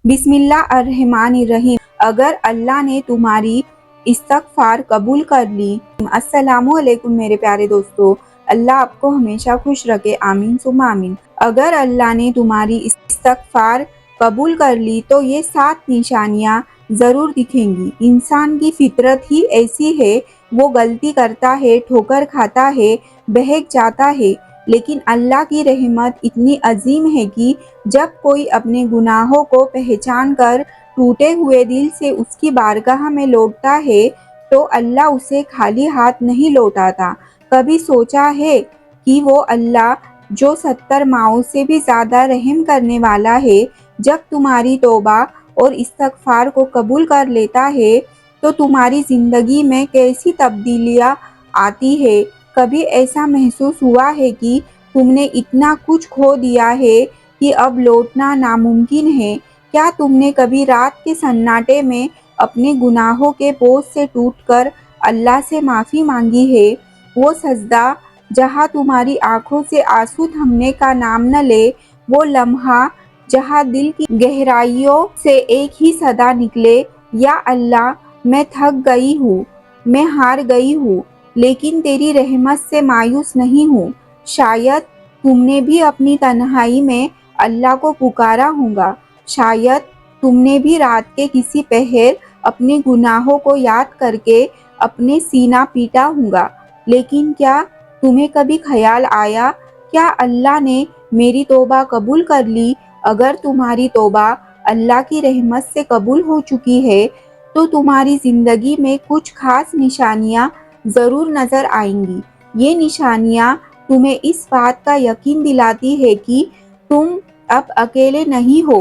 بسم اللہ الرحمن الرحیم۔ اگر اللہ نے تمہاری استغفار قبول کر لی۔ السلام علیکم میرے پیارے دوستو، اللہ آپ کو ہمیشہ خوش رکھے، آمین ثم آمین۔ اگر اللہ نے تمہاری استغفار قبول کر لی تو یہ 7 نشانیاں ضرور دکھیں گی۔ انسان کی فطرت ہی ایسی ہے، وہ غلطی کرتا ہے، ٹھوکر کھاتا ہے، بہک جاتا ہے، لیکن اللہ کی رحمت اتنی عظیم ہے کہ جب کوئی اپنے گناہوں کو پہچان کر ٹوٹے ہوئے دل سے اس کی بارگاہ میں لوٹتا ہے تو اللہ اسے خالی ہاتھ نہیں لوٹاتا۔ کبھی سوچا ہے کہ وہ اللہ جو 70 ماؤں سے بھی زیادہ رحم کرنے والا ہے، جب تمہاری توبہ اور استغفار کو قبول کر لیتا ہے تو تمہاری زندگی میں کیسی تبدیلیاں آتی ہے؟ کبھی ایسا محسوس ہوا ہے کہ تم نے اتنا کچھ کھو دیا ہے کہ اب لوٹنا ناممکن ہے؟ کیا تم نے کبھی رات کے سناٹے میں اپنے گناہوں کے بوجھ سے ٹوٹ کر اللہ سے معافی مانگی ہے؟ وہ سجدہ جہاں تمہاری آنکھوں سے آنسو تھمنے کا نام نہ لے، وہ لمحہ جہاں دل کی گہرائیوں سے ایک ہی صدا نکلے، یا اللہ میں تھک گئی ہوں، میں ہار گئی ہوں، لیکن تیری رحمت سے مایوس نہیں ہوں۔ شاید تم نے بھی اپنی تنہائی میں اللہ کو پکارا ہوگا، شاید تم نے بھی رات کے کسی پہر اپنے گناہوں کو یاد کر کے اپنے سینہ پیٹا ہوگا، لیکن کیا تمہیں کبھی خیال آیا، کیا اللہ نے میری توبہ قبول کر لی؟ اگر تمہاری توبہ اللہ کی رحمت سے قبول ہو چکی ہے تو تمہاری زندگی میں کچھ خاص نشانیاں ضرور نظر آئیں گی۔ یہ نشانیاں تمہیں اس بات کا یقین دلاتی ہے کہ تم اب اکیلے نہیں ہو،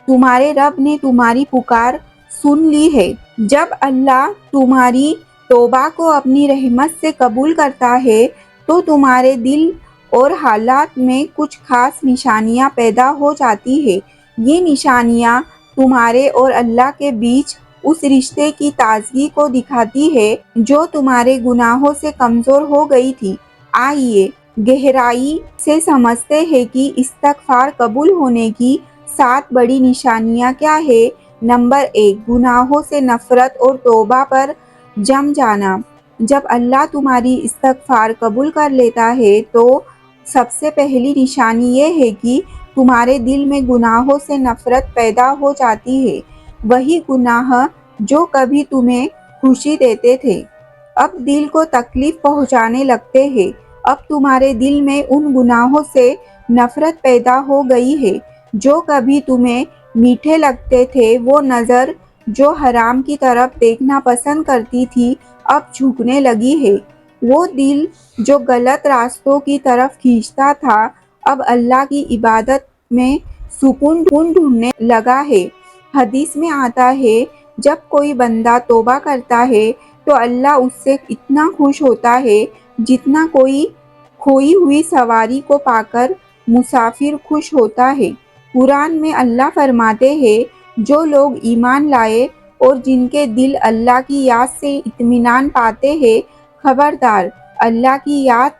تمہارے رب نے تمہاری پکار سن لی ہے۔ جب اللہ تمہاری توبہ کو اپنی رحمت سے قبول کرتا ہے تو تمہارے دل اور حالات میں کچھ خاص نشانیاں پیدا ہو جاتی ہیں۔ یہ نشانیاں تمہارے اور اللہ کے بیچ اس رشتے کی تازگی کو دکھاتی ہے جو تمہارے گناہوں سے کمزور ہو گئی تھی۔ آئیے گہرائی سے سمجھتے ہیں کہ استغفار قبول ہونے کی 7 بڑی نشانیاں کیا ہیں۔ نمبر 1، گناہوں سے نفرت اور توبہ پر جم جانا۔ جب اللہ تمہاری استغفار قبول کر لیتا ہے تو سب سے پہلی نشانی یہ ہے کہ تمہارے دل میں گناہوں سے نفرت پیدا ہو جاتی ہے۔ وہی گناہ جو کبھی تمہیں خوشی دیتے تھے اب دل کو تکلیف پہنچانے لگتے ہیں۔ اب تمہارے دل میں ان گناہوں سے نفرت پیدا ہو گئی ہے جو کبھی تمہیں میٹھے لگتے تھے۔ وہ نظر جو حرام کی طرف دیکھنا پسند کرتی تھی اب جھکنے لگی ہے۔ وہ دل جو غلط راستوں کی طرف کھینچتا تھا اب اللہ کی عبادت میں سکون ڈھونڈنے لگا ہے۔ حدیث میں آتا ہے، جب کوئی بندہ توبہ کرتا ہے تو اللہ اس سے اتنا خوش ہوتا ہے جتنا کوئی کھوئی ہوئی سواری کو پا کر مسافر خوش ہوتا ہے۔ قرآن میں اللہ فرماتے ہیں، جو لوگ ایمان لائے اور جن کے دل اللہ کی یاد سے اطمینان پاتے ہیں، خبردار اللہ کی یاد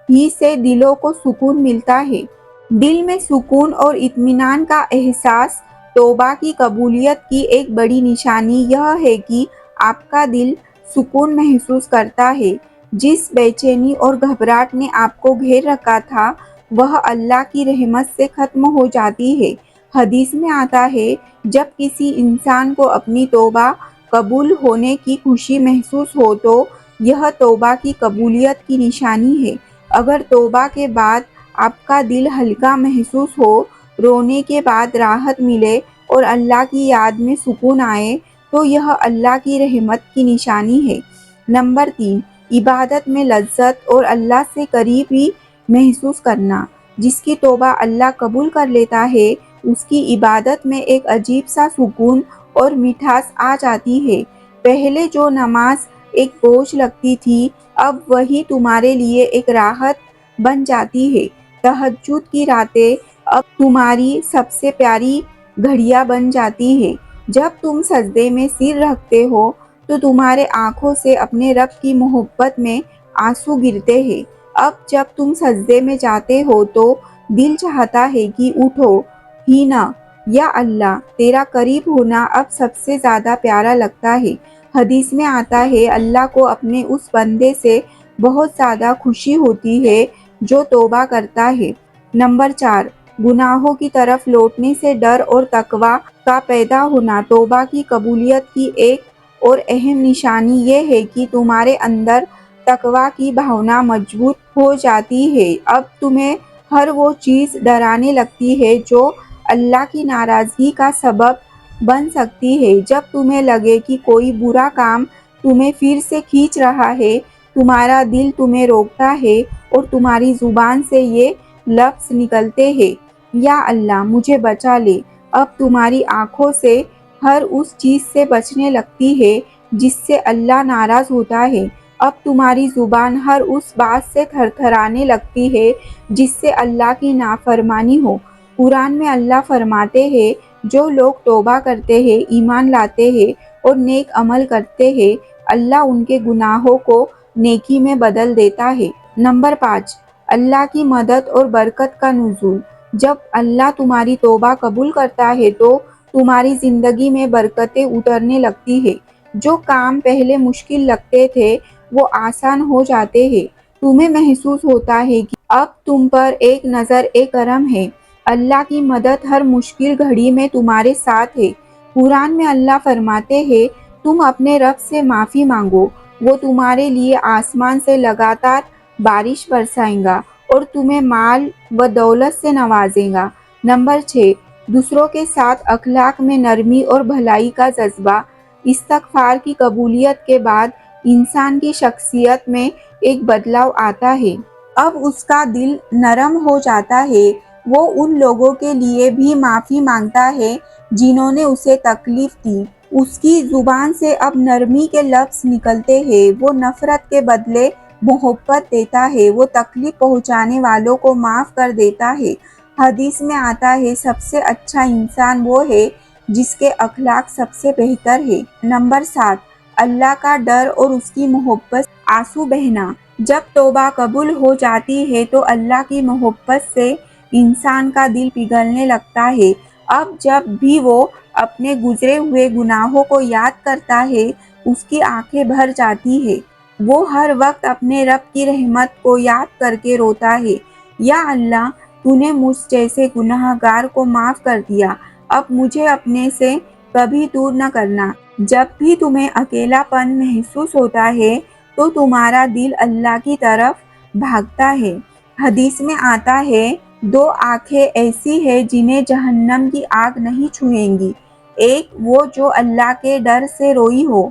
ہی سے دلوں کو سکون ملتا ہے۔ دل میں سکون اور اطمینان کا احساس توبہ کی قبولیت کی ایک بڑی نشانی یہ ہے کہ آپ کا دل سکون محسوس کرتا ہے۔ جس بے چینی اور گھبراہٹ نے آپ کو گھیر رکھا تھا وہ اللہ کی رحمت سے ختم ہو جاتی ہے۔ حدیث میں آتا ہے، جب کسی انسان کو اپنی توبہ قبول ہونے کی خوشی محسوس ہو تو یہ توبہ کی قبولیت کی نشانی ہے۔ اگر توبہ کے بعد آپ کا دل ہلکا محسوس ہو، رونے کے بعد راحت ملے اور اللہ کی یاد میں سکون آئے تو یہ اللہ کی رحمت کی نشانی ہے۔ نمبر 3، عبادت میں لذت اور اللہ سے قریبی محسوس کرنا۔ جس کی توبہ اللہ قبول کر لیتا ہے اس کی عبادت میں ایک عجیب سا سکون اور مٹھاس آ جاتی ہے۔ پہلے جو نماز ایک بوجھ لگتی تھی اب وہی تمہارے لیے ایک راحت بن جاتی ہے۔ تہجد کی راتیں اب تمہاری سب سے پیاری گھڑیاں بن جاتی ہیں۔ جب تم سجدے میں سر رکھتے ہو تو تمہارے آنکھوں سے اپنے رب کی محبت میں آنسو گرتے ہیں۔ اب جب تم سجدے میں جاتے ہو تو دل چاہتا ہے کہ اٹھو ہی نہ، یا اللہ تیرا قریب ہونا اب سب سے زیادہ پیارا لگتا ہے۔ حدیث میں آتا ہے اللہ کو اپنے اس بندے سے بہت زیادہ خوشی ہوتی ہے جو توبہ کرتا ہے۔ نمبر 4، گناہوں کی طرف لوٹنے سے ڈر اور تقوی کا پیدا ہونا۔ توبہ کی قبولیت کی ایک اور اہم نشانی یہ ہے کہ تمہارے اندر تقوی کی بھاونا مضبوط ہو جاتی ہے۔ اب تمہیں ہر وہ چیز ڈرانے لگتی ہے جو اللہ کی ناراضگی کا سبب بن سکتی ہے۔ جب تمہیں لگے کہ کوئی برا کام تمہیں پھر سے کھینچ رہا ہے، تمہارا دل تمہیں روکتا ہے اور تمہاری زبان سے یہ لفظ نکلتے ہیں، یا اللہ مجھے بچا لے۔ اب تمہاری آنکھوں سے ہر اس چیز سے بچنے لگتی ہے جس سے اللہ ناراض ہوتا ہے۔ اب تمہاری زبان ہر اس بات سے تھر تھرانے لگتی ہے جس سے اللہ کی نافرمانی ہو۔ قرآن میں اللہ فرماتے ہیں جو لوگ توبہ کرتے ہیں، ایمان لاتے ہیں اور نیک عمل کرتے ہیں، اللہ ان کے گناہوں کو نیکی میں بدل دیتا ہے۔ نمبر 5، اللہ کی مدد اور برکت کا نزول۔ جب اللہ تمہاری توبہ قبول کرتا ہے تو تمہاری زندگی میں برکتیں اترنے لگتی ہیں۔ جو کام پہلے مشکل لگتے تھے وہ آسان ہو جاتے ہیں۔ تمہیں محسوس ہوتا ہے کہ اب تم پر ایک نظر کرم ہے۔ اللہ کی مدد ہر مشکل گھڑی میں تمہارے ساتھ ہے۔ قرآن میں اللہ فرماتے ہیں تم اپنے رب سے معافی مانگو، وہ تمہارے لیے آسمان سے لگاتار بارش برسائے گا اور تمہیں مال و دولت سے نوازے گا۔ نمبر 6، دوسروں کے ساتھ اخلاق میں نرمی اور بھلائی کا جذبہ۔ استغفار کی قبولیت کے بعد انسان کی شخصیت میں ایک بدلاؤ آتا ہے۔ اب اس کا دل نرم ہو جاتا ہے، وہ ان لوگوں کے لیے بھی معافی مانگتا ہے جنہوں نے اسے تکلیف دی۔ اس کی زبان سے اب نرمی کے لفظ نکلتے ہیں، وہ نفرت کے بدلے محبت دیتا ہے، وہ تکلیف پہنچانے والوں کو معاف کر دیتا ہے۔ حدیث میں آتا ہے سب سے اچھا انسان وہ ہے جس کے اخلاق سب سے بہتر ہے۔ نمبر 7، اللہ کا ڈر اور اس کی محبت سے آنسو بہنا۔ جب توبہ قبول ہو جاتی ہے تو اللہ کی محبت سے انسان کا دل پگھلنے لگتا ہے۔ اب جب بھی وہ اپنے گزرے ہوئے گناہوں کو یاد کرتا ہے اس کی آنکھیں بھر جاتی ہیں۔ وہ ہر وقت اپنے رب کی رحمت کو یاد کر کے روتا ہے، یا اللہ تو نے مجھ جیسے گناہ گار کو معاف کر دیا، اب مجھے اپنے سے کبھی دور نہ کرنا۔ جب بھی تمہیں اکیلا پن محسوس ہوتا ہے تو تمہارا دل اللہ کی طرف بھاگتا ہے۔ حدیث میں آتا ہے 2 آنکھیں ایسی ہیں جنہیں جہنم کی آگ نہیں چھوئیں گی، ایک وہ جو اللہ کے ڈر سے روئی ہو۔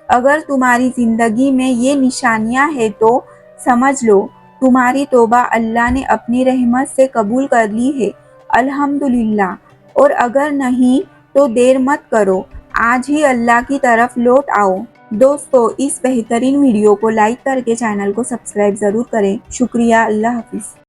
اگر تمہاری زندگی میں یہ نشانیاں ہیں تو سمجھ لو تمہاری توبہ اللہ نے اپنی رحمت سے قبول کر لی ہے، الحمدللہ۔ اور اگر نہیں تو دیر مت کرو، آج ہی اللہ کی طرف لوٹ آؤ۔ دوستو اس بہترین ویڈیو کو لائک کر کے چینل کو سبسکرائب ضرور کریں۔ شکریہ، اللہ حافظ۔